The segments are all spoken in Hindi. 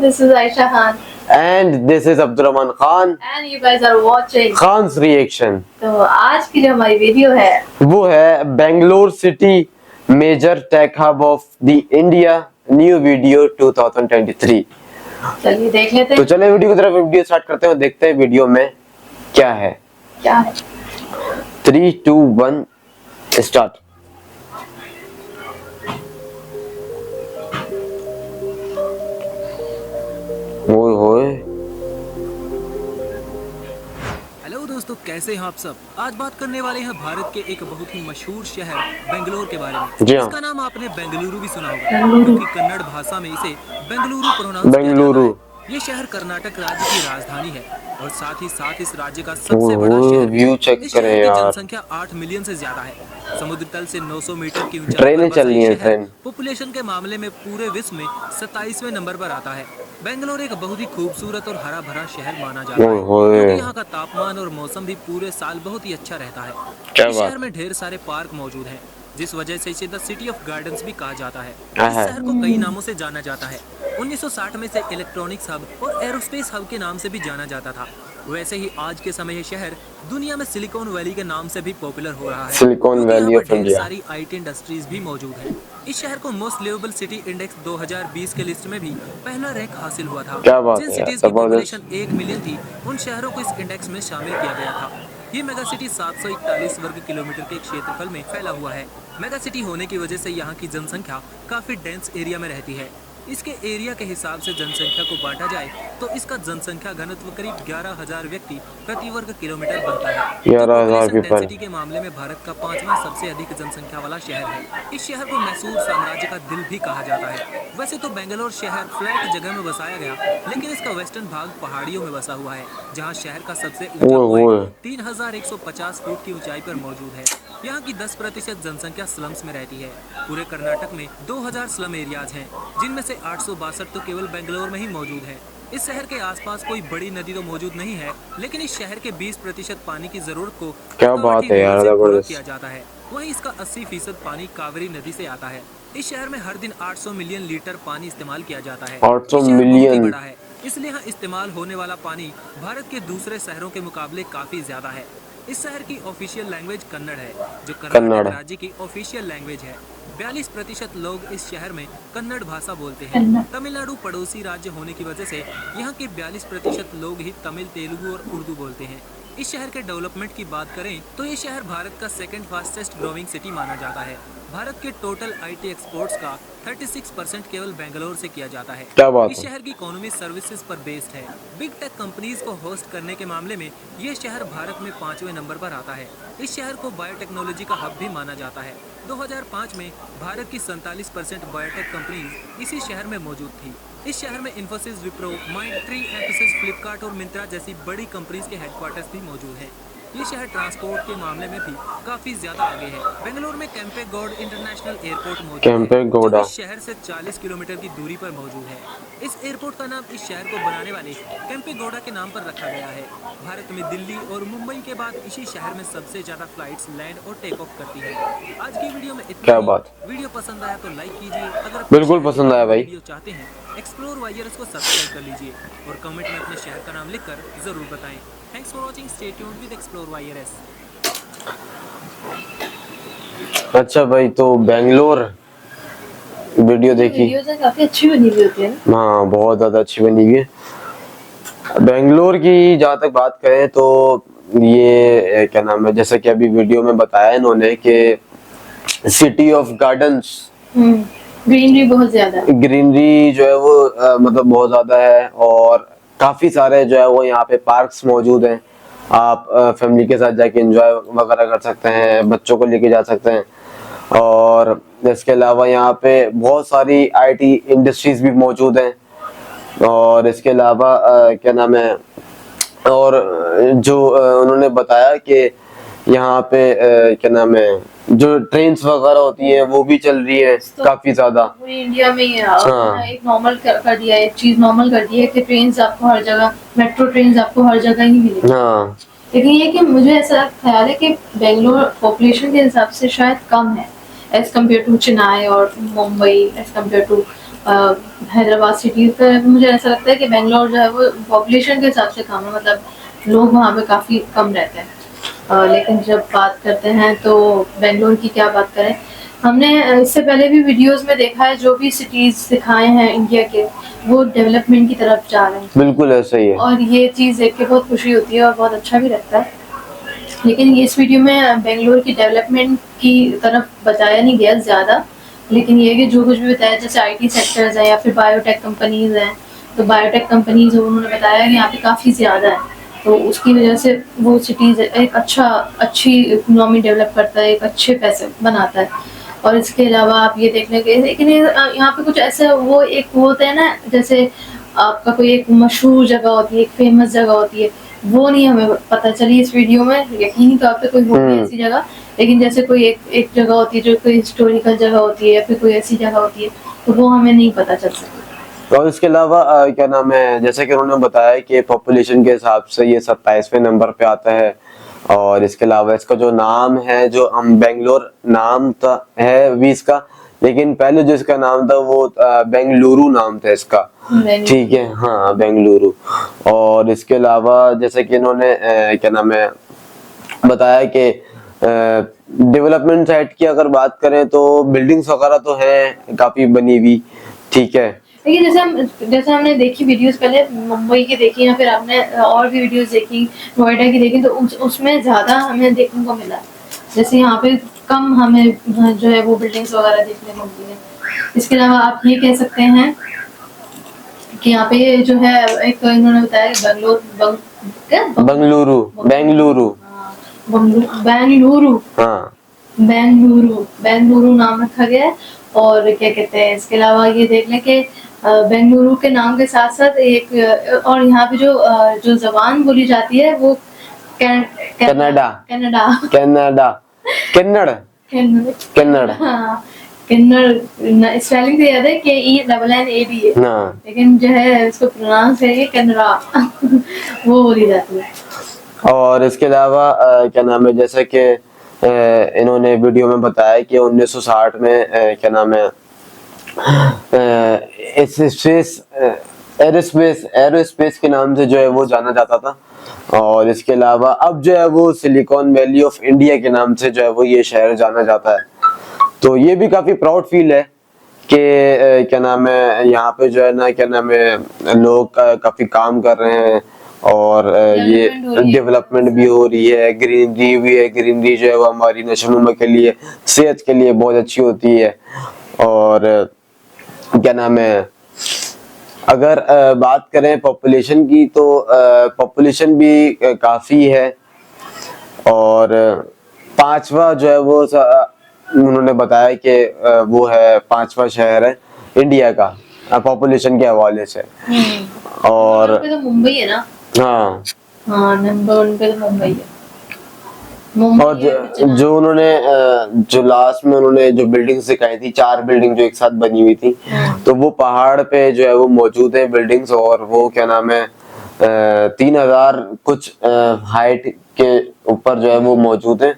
this is Aisha Khan. And this is Abdurrahman Khan. And you guys are watching Khan's Reaction. तो आज की जो हमारी वीडियो है वो है Bangalore city major tech hub of the India new video 2023। चलिए देख लेते तो हैं चले वीडियो की तरफ वीडियो स्टार्ट करते हैं और देखते हैं वीडियो में क्या है। क्या है। 3, 2, 1 स्टार्ट। ओए होए। हेलो दोस्तों, कैसे हैं आप सब। आज बात करने वाले हैं भारत के एक बहुत ही मशहूर शहर बेंगलोर के बारे में। जी हाँ। इसका नाम आपने बेंगलुरु भी सुना होगा, क्योंकि कन्नड़ भाषा में इसे बेंगलुरु प्रोनाउंस किया बेंगलुरु। जाता है। ये शहर कर्नाटक राज्य की राजधानी है और साथ ही साथ इस राज्य का सबसे बड़ा शहर भी। व्यू चेक इस शहर करें की यार। जनसंख्या 8 मिलियन से ज्यादा है। समुद्र तल से 900 मीटर की ऊंचाई ट्रेनें पर चल रही हैं, बसा ये शहर ट्रेन। पॉपुलेशन के मामले में पूरे विश्व में 27वें नंबर पर आता है। बेंगलोर एक बहुत ही खूबसूरत और हरा भरा शहर माना जाता है, क्योंकि यहाँ का तापमान और मौसम भी पूरे साल बहुत ही अच्छा रहता है। इस शहर में ढेर सारे पार्क मौजूद हैं, जिस वजह से इसे द सिटी ऑफ गार्डन्स भी कहा जाता है। इस शहर को कई नामों से जाना जाता है। 1960 में से इलेक्ट्रॉनिक्स हब और एरोस्पेस हब के नाम से भी जाना जाता था। वैसे ही आज के समय ये शहर दुनिया में सिलिकॉन वैली के नाम से भी पॉपुलर हो रहा है। सिलिकॉन वैली ऑफ ढेर इंडिया। सारी आईटी इंडस्ट्रीज भी मौजूद है। इस शहर को मोस्ट लिवेबल सिटी इंडेक्स 2020 के लिस्ट में भी पहला रैंक हासिल हुआ था। क्या बात जिन है, सिटीज की जबरदस्त। पॉपुलेशन 1 मिलियन थी, उन शहरों को इस इंडेक्स में शामिल किया गया था। ये मेगा सिटी 741 वर्ग किलोमीटर के क्षेत्रफल में फैला हुआ है। मेगा सिटी होने की वजह से यहाँ की जनसंख्या काफी डेंस एरिया में रहती है। इसके एरिया के हिसाब से जनसंख्या को बांटा जाए तो इसका जनसंख्या घनत्व करीब 11,000 व्यक्ति प्रति वर्ग किलोमीटर बनता है। 11,000 तो people। के मामले में भारत का 5वां सबसे अधिक जनसंख्या वाला शहर है। इस शहर को मैसूर साम्राज्य का दिल भी कहा जाता है। वैसे तो बेंगलोर शहर फ्लैट जगह में बसाया गया, लेकिन इसका वेस्टर्न भाग पहाड़ियों में बसा हुआ है, जहाँ शहर का सबसे ऊंचा पॉइंट 3150 फुट की ऊंचाई पर मौजूद है। यहाँ की 10% जनसंख्या स्लम्स में रहती है। पूरे कर्नाटक में 2000 स्लम एरियाज हैं, जिनमें से 862 तो केवल बेंगलोर में ही मौजूद है। इस शहर के आसपास कोई बड़ी नदी तो मौजूद नहीं है, लेकिन इस शहर के 20% पानी की जरूरत को क्या बात है यार, से पूरा जबरदस्त। किया जाता है। वहीं इसका 80% पानी कावेरी नदी से आता है। इस शहर में हर दिन 800 मिलियन लीटर पानी इस्तेमाल किया जाता है। 800 ये शहर बहुत ही मिलियन। बड़ा है, इसलिए यहाँ इस्तेमाल होने वाला पानी भारत के दूसरे शहरों के मुकाबले काफी ज्यादा है। इस शहर की ऑफिशियल लैंग्वेज कन्नड़ है, जो कर्नाटक राज्य की ऑफिशियल लैंग्वेज है। 42% लोग इस शहर में कन्नड़ भाषा बोलते हैं। तमिलनाडु पड़ोसी राज्य होने की वजह से यहाँ के 42% लोग ही तमिल, तेलुगु और उर्दू बोलते हैं। इस शहर के डेवलपमेंट की बात करें तो ये शहर भारत का सेकंड फास्टेस्ट ग्रोइंग सिटी माना जाता है। भारत के टोटल आईटी एक्सपोर्ट्स का 36% केवल बेंगलोर से किया जाता है। क्या बात इस है। शहर की इकोनॉमी सर्विसेज पर बेस्ड है। बिग टेक कंपनीज को होस्ट करने के मामले में ये शहर भारत में 5वें नंबर पर आता है। इस शहर को बायोटेक्नोलॉजी का हब भी माना जाता है। 2005 में भारत की 47% बायोटेक कंपनीज इसी शहर में मौजूद थी। इस शहर में इन्फोसिस, विप्रो, माइंडट्री, एम्फेसिस, फ्लिपकार्ट और मिंत्रा जैसी बड़ी कंपनीज के हेडक्वार्टर्स भी मौजूद हैं। ये शहर ट्रांसपोर्ट के मामले में भी काफी ज्यादा आगे है। बेंगलोर में केम्पेगौड़ इंटरनेशनल एयरपोर्ट मौजूद है, केम्पेगौड़ा। जो इस शहर से 40 किलोमीटर की दूरी पर मौजूद है। इस एयरपोर्ट का नाम इस शहर को बनाने वाले केम्पेगौड़ा के नाम पर रखा गया है। भारत में दिल्ली और मुंबई के बाद इसी शहर में सबसे ज्यादा फ्लाइट्स लैंड और टेक ऑफ करती है। आज की वीडियो में इतना क्या ही। बात। वीडियो पसंद आया तो लाइक कीजिए। अगर बिल्कुल पसंद आया भाई। वीडियो चाहते हैं, एक्सप्लोर वायरस को सब्सक्राइब कर लीजिए और कमेंट में अपने शहर का नाम लिखकर जरूर बताएं। Thanks for watching, stay tuned with explore virus. अच्छा भाई, तो बेंगलोर वीडियो देखी। वीडियो तो काफी अच्छी बनी हुई होती है ना। हाँ, बहुत ज्यादा अच्छी बनी हुई है। बेंगलोर की जहाँ तक बात करें तो ये क्या नाम है, जैसे कि अभी वीडियो में बताया इन्होंने कि सिटी ऑफ गार्डन्स। ग्रीनरी बहुत ज्यादा है। ग्रीनरी जो है वो मतलब बहुत ज्यादा है और काफी सारे जो है वो यहाँ पे पार्क्स मौजूद हैं। आप फैमिली के साथ जाके एंजॉय वगैरह कर सकते हैं, बच्चों को लेके जा सकते हैं। और इसके अलावा यहाँ पे बहुत सारी आईटी इंडस्ट्रीज भी मौजूद हैं। और इसके अलावा क्या नाम है, और जो उन्होंने बताया कि यहाँ पे क्या नाम है, जो ट्रेन्स वगैरह होती हैं वो भी चल रही है तो काफी ज्यादा। पूरी इंडिया में हाँ। एक नॉर्मल कर दिया है, एक चीज नॉर्मल कर दी है कि ट्रेन्स आपको हर जगह, मेट्रो ट्रेन्स आपको हर जगह ही मिलेगी। हाँ, लेकिन ये कि मुझे ऐसा ख्याल है कि बेंगलोर पॉपुलेशन के हिसाब से शायद कम है एज कम्पेयर टू चेन्नई और Mumbai, as compare to Hyderabad city का मुझे ऐसा लगता है कि बेंगलोर जो है वो पॉपुलेशन के हिसाब से कम है, मतलब लोग वहाँ पे काफ़ी कम रहते हैं। लेकिन जब बात करते हैं तो बेंगलोर की क्या बात करें, हमने इससे पहले भी वीडियोस में देखा है जो भी सिटीज़ दिखाए हैं इंडिया के, वो डेवलपमेंट की तरफ जा रहे हैं। बिल्कुल ऐसा ही है। और ये चीज़ देख के बहुत खुशी होती है और बहुत अच्छा भी लगता है। लेकिन इस वीडियो में बेंगलोर की डेवलपमेंट की तरफ बताया नहीं गया ज़्यादा, लेकिन ये कि जो कुछ भी बताया, जैसे आईटी सेक्टर्स हैं या फिर बायोटेक कंपनीज हैं, तो बायोटेक कंपनीज उन्होंने बताया कि यहाँ पे काफ़ी ज़्यादा है, तो उसकी वजह से वो सिटीज़ एक अच्छी इकोनॉमी डेवलप करता है, एक अच्छे पैसे बनाता है। और इसके अलावा आप ये देख लेंगे, लेकिन यहाँ पे कुछ ऐसा वो एक वो होता है ना, जैसे आपका कोई एक मशहूर जगह होती है, एक फेमस जगह होती है, वो नहीं हमें पता चली इस वीडियो में। यकीनी तौर पे कोई होती है ऐसी जगह, लेकिन जैसे कोई एक जगह होती है जो कोई हिस्टोरिकल जगह होती है या फिर कोई ऐसी जगह होती है, तो वो हमें नहीं पता चल सकती। और इसके अलावा क्या नाम है, जैसे कि उन्होंने बताया कि पॉपुलेशन के हिसाब से ये 27वें नंबर पे आता है। और इसके अलावा इसका जो नाम है, जो हम बेंगलोर नाम था है भी इसका, लेकिन पहले जो इसका नाम था वो बेंगलुरु नाम था इसका, ठीक है, हाँ बेंगलुरु। और इसके अलावा जैसे कि इन्होंने क्या नाम है बताया कि डेवलपमेंट साइड की अगर बात करें तो बिल्डिंग्स वगैरह तो हैं काफी बनी हुई, ठीक है। लेकिन जैसे हमने देखी वीडियोस पहले मुंबई की देखी या फिर आपने और भी वीडियोस देखी नोएडा की देखी, तो उसमें ज़्यादा हमें देखने को मिला, जैसे यहाँ पे कम हमें जो है वो बिल्डिंग्स वगैरह देखने को मिली है। इसके अलावा आप ये कह सकते हैं कि यहाँ पे जो है एक इन्होंने बताया बेंगलुरु हाँ बेंगलुरु नाम रखा गया है। और क्या कहते हैं, इसके अलावा ये देख लें कि बेंगलुरु के नाम के साथ साथ एक और यहाँ पे जो जबान बोली जाती है वो कन्नड़ कन्नड़ स्पेलिंग तो याद है KENNAD है, लेकिन जो है इसको प्रोनाउंस है ये कन्नड़ा वो बोली जाती है। और इसके अलावा क्या नाम है, जैसे कि इन्होंने वीडियो में बताया कि 1960 में क्या नाम है एरोस्पेस के नाम से जो है वो जाना जाता था। और इसके अलावा अब जो है वो सिलिकॉन वैली ऑफ इंडिया के नाम से जो है वो ये शहर जाना जाता है। तो ये भी काफी प्राउड फील है कि क्या नाम है यहाँ पे जो है ना क्या नाम है लोग काफी काम कर रहे हैं और ये डेवलपमेंट भी हो रही है, ग्रीनरी भी है। ग्रीनरी जो है वो हमारी नशोनुमा के लिए, सेहत के लिए बहुत अच्छी होती है। और क्या नाम है, अगर बात करें पॉपुलेशन की तो पॉपुलेशन भी काफी है। और पांचवा जो है वो उन्होंने बताया कि वो है 5वां शहर है इंडिया का पॉपुलेशन के हवाले से। और तो मुंबई है ना, हाँ नंबर 1 पे तो मुंबई है। और जो उन्होंने जो लास्ट में उन्होंने जो बिल्डिंग्स दिखाई थी, 4 बिल्डिंग जो एक साथ बनी हुई थी, तो वो पहाड़ पे जो है वो मौजूद है बिल्डिंग्स। और वो क्या नाम है 3000 कुछ हाइट के ऊपर जो है वो मौजूद है।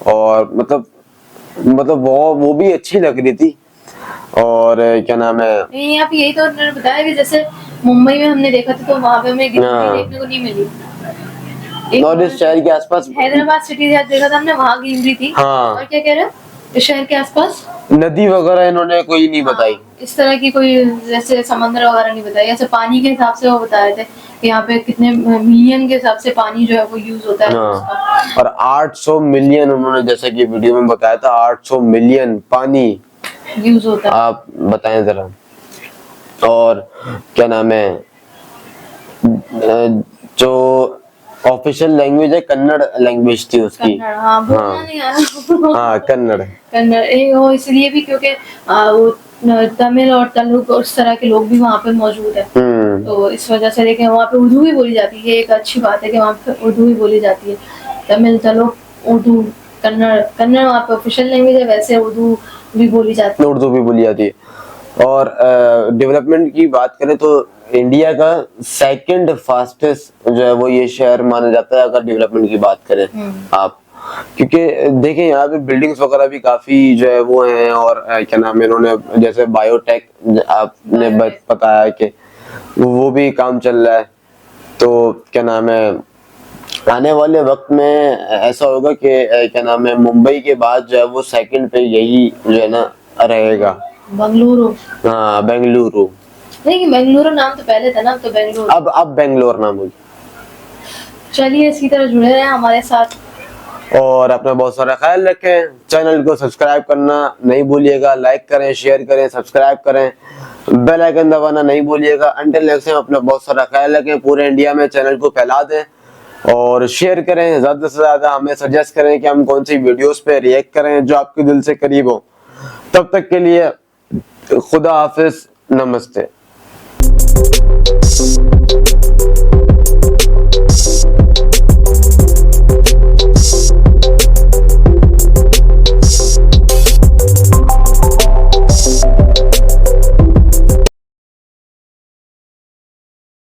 और मतलब वो भी अच्छी लग रही थी। और क्या नाम है, यहाँ पे यही तो उन्होंने बताया कि जैसे मुंबई में हमने देखा था तो वहाँ पे हमें ग्रीनरी देखने को नहीं मिली। और इस शहर के आसपास हैदराबाद सिटी देखा था हमने, वहाँ ग्रीनरी थी। और क्या कह रहे हो, इस शहर के आसपास नदी वगैरह इन्होंने कोई नहीं बताई, इस तरह की कोई जैसे समंदर वगैरह नहीं बताया। जैसे पानी के हिसाब से वो बता रहे थे कि यहाँ पे कितने मिलियन के हिसाब से पानी जो है वो यूज होता है। और 800 मिलियन उन्होंने जैसा कि वीडियो में बताया था, 800 मिलियन पानी यूज होता है। आप बताएं जरा। और क्या नाम है, जो ऑफिशियल लैंग्वेज है कन्नड़ लैंग्वेज थी उसकी। कन्नड़ वो इसलिए भी क्योंकि वो तमिल और तेलुगु उस तरह के लोग भी वहाँ पे मौजूद है, तो इस वजह से देखें वहाँ पे उर्दू भी बोली जाती है। एक अच्छी बात है कि वहाँ पे उर्दू भी बोली जाती है, तमिल तेलुगु उर्दू कन्नड़ वहाँ पे ऑफिशियल लैंग्वेज है। वैसे उर्दू भी बोली जाती है। और डेवलपमेंट की बात करें तो इंडिया का सेकंड फास्टेस्ट जो है वो ये शहर माना जाता है अगर डेवलपमेंट की बात करें आप। क्योंकि देखिए यहाँ पे बिल्डिंग्स वगैरह भी काफी जो है वो हैं, और क्या नाम है, इन्होंने जैसे बायोटेक आपने बताया कि वो भी काम चल रहा है। तो क्या नाम है, आने वाले वक्त में ऐसा होगा कि क्या नाम है, मुंबई के बाद जो है वो सेकंड पे यही जो है ना रहेगा, बेंगलुरु। हाँ बेंगलुरु। नहीं, बेंगलुरु नाम तो पहले था ना, अब तो बेंगलुरु। अब बेंगलोर नाम होगी। चलिए इसी तरह जुड़े रहें हमारे साथ, और अपना बहुत सारा ख्याल रखें। चैनल को सब्सक्राइब करना नहीं भूलिएगा, लाइक करें, शेयर करें, सब्सक्राइब करें, बेल आइकन दबाना नहीं भूलिएगा। अंटिल नेक्स्ट टाइम अपना बहुत सारा ख्याल रखें, पूरे इंडिया में चैनल को फैला दें और शेयर करें, ज्यादा से ज्यादा हमें सजेस्ट करें कि हम कौन सी वीडियोस पे रिएक्ट करें जो आपके दिल से करीब हो। तब तक के लिए खुदा हाफिज, नमस्ते।